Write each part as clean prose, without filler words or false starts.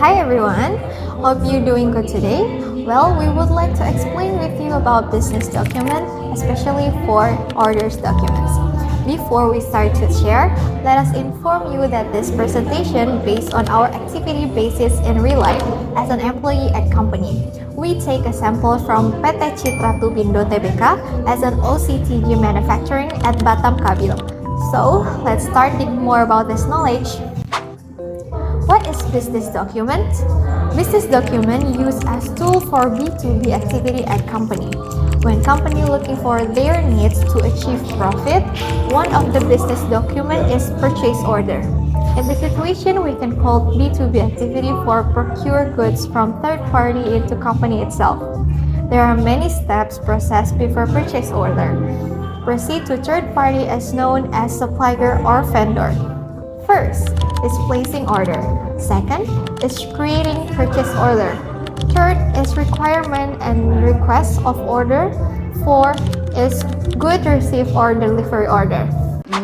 Hi everyone, hope you're doing good today. Well, we would like to explain with you about business document, especially for orders documents. Before we start to share, let us inform you that this presentation based on our activity basis in real life as an employee at company. We take a sample from PT Citra Tubindo Tbk as an OCTG manufacturing at Batam Kabil. So, let's start digging more about this knowledge. What is business document? Business document used as tool for B2B activity at company. When company looking for their needs to achieve profit, one of the business document is purchase order. In this situation, we can call B2B activity for procure goods from third party into company itself. There are many steps processed before purchase order. Proceed to third party as known as supplier or vendor. First is placing order. Second is creating purchase order. Third is requirement and request of order. Fourth is good receive or delivery order.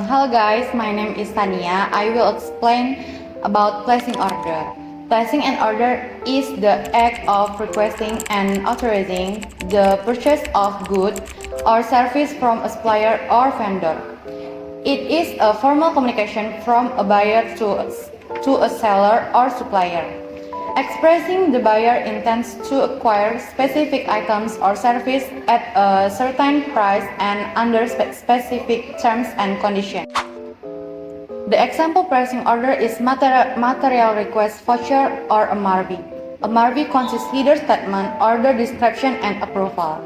Hello guys, my name is Shania. I will explain about placing order. Placing an order is the act of requesting and authorizing the purchase of goods or service from a supplier or vendor. It is a formal communication from a buyer to a seller or supplier, expressing the buyer intends to acquire specific items or service at a certain price and under specific terms and conditions. The example pricing order is material request voucher or MRV. MRV consists header statement, order description, and approval.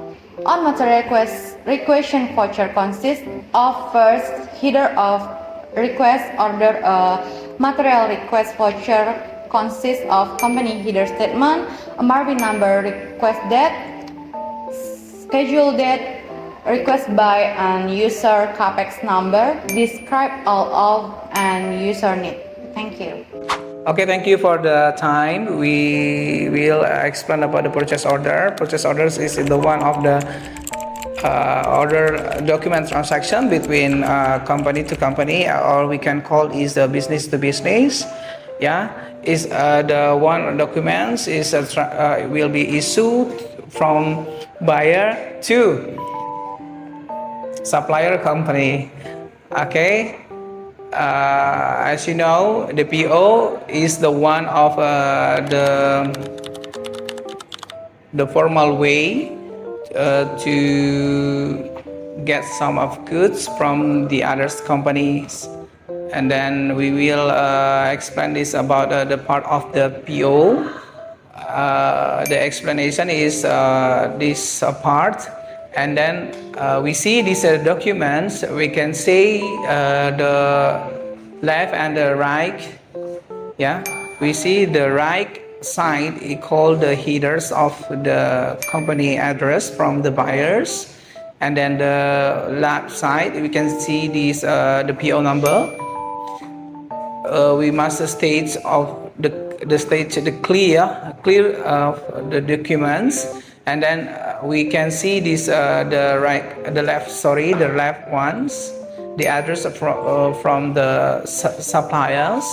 On material request voucher consists of first header of request order. Material request voucher consists of company header statement, MRV number, request date, schedule date, request by and user capex number, describe all of and user need. Thank you. Okay, thank you for the time. We will explain about the purchase order. Purchase orders is the one of the order document transaction between company to company, or we can call is the business to business. Yeah, is the one documents is will be issued from buyer to supplier company. Okay. As you know, the PO is the one of the formal way to get some of goods from the other companies, and then we will explain this about the part of the PO. The explanation is this part. And then we see these documents, we can say the left and the right. Yeah, we see the right side is called the headers of the company address from the buyers, and then the left side we can see this the PO number. We must state of the state the clear of the documents. And then we can see this the left ones, the address from the suppliers,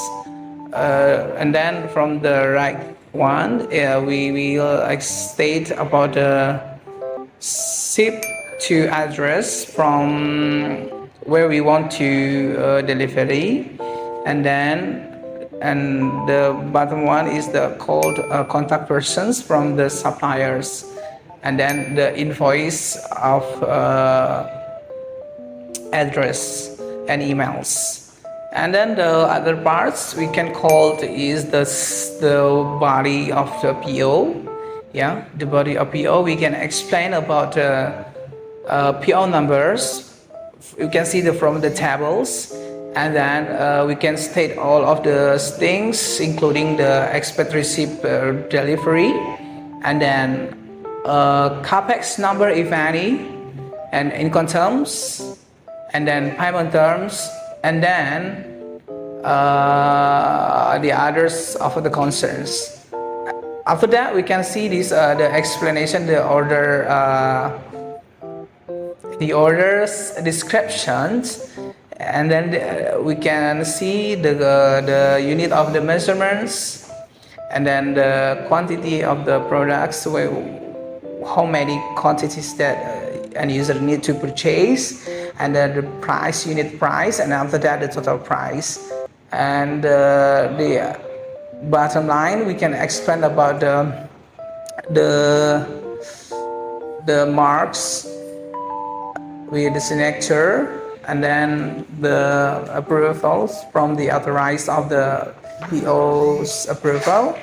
and then from the right one we will state about the ship to address from where we want to delivery, and the bottom one is the called contact persons from the suppliers. And then the invoice of address and emails. And then the other parts we can call is the body of the PO. Yeah, the body of PO. We can explain about PO numbers. You can see from the tables, and then we can state all of the things, including the expect receipt delivery, and then capex number if any, and income terms, and then payment terms, and then the others of the concerns. After that, we can see this the explanation, the orders descriptions, and then we can see the unit of the measurements, and then the quantity of the products, how many quantities that an user need to purchase, and then the price, unit price, and after that the total price. And the bottom line, we can explain about the marks with the signature, and then the approvals from the authorized of the PO's approval,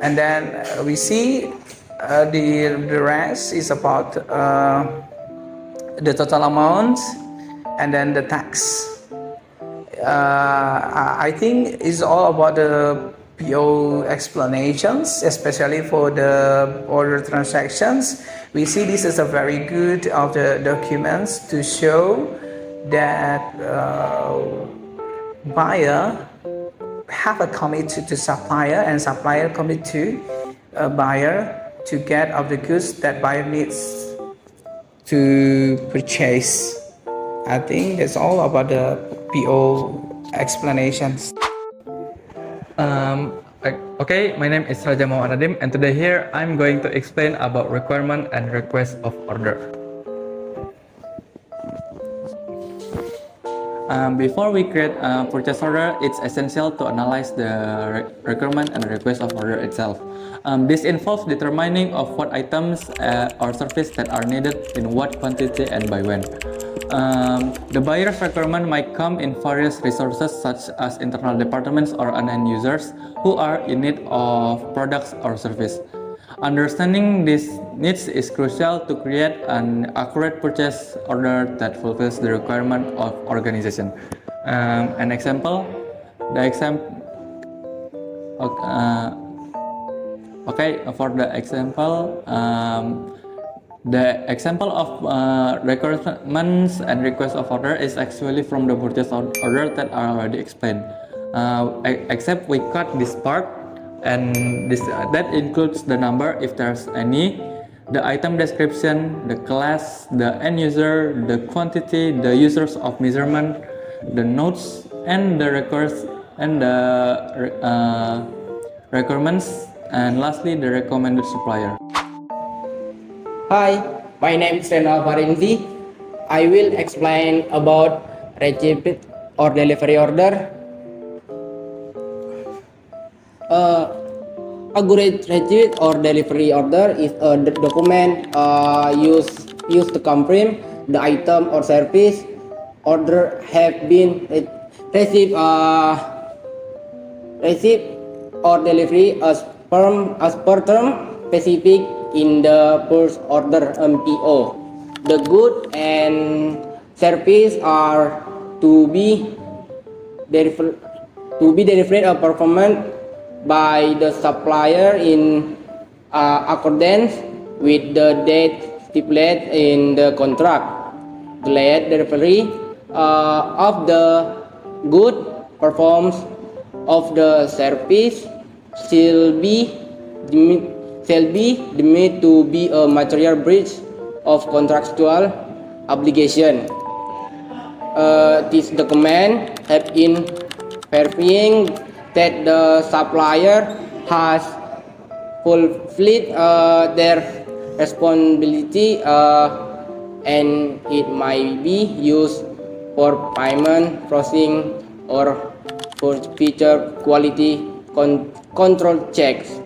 and then we see the rest is about the total amount and then the tax. I think it's all about the PO explanations, especially for the order transactions. We see this is a very good of the documents to show that buyer have a commit to supplier, and supplier commit to buyer to get of the goods that buyer needs to purchase. I think that's all about the PO explanations. Okay, my name is Raja Muhammad Nadim, and today here I'm going to explain about requirement and request of order. Before we create a purchase order, it's essential to analyze the requirement and request of order itself. This involves determining of what items or service that are needed in what quantity and by when. The buyer's requirement might come in various resources such as internal departments or end users who are in need of products or service. Understanding these needs is crucial to create an accurate purchase order that fulfills the requirement of organization. An example, the example. Okay, for the example, the example of requirements and request of order is actually from the purchase order that I already explained. Except we cut this part, and this that includes the number if there's any, the item description, the class, the end user, the quantity, the users of measurement, the notes, and the records and the requirements, and lastly the recommended supplier. Hi, my name is Reno Alfarenzy. I will explain about receipt or delivery order. A good receipt or delivery order is a document used to confirm the item or service order have been received or delivery as per term specific in the first order MPO. The good and service are to be delivered or performed by the supplier in accordance with the date stipulated in the contract. Delayed delivery of the good performance of the service shall be deemed to be a material breach of contractual obligation. This document helps in verifying that the supplier has fulfilled their responsibility, and it might be used for payment processing or for future quality control checks.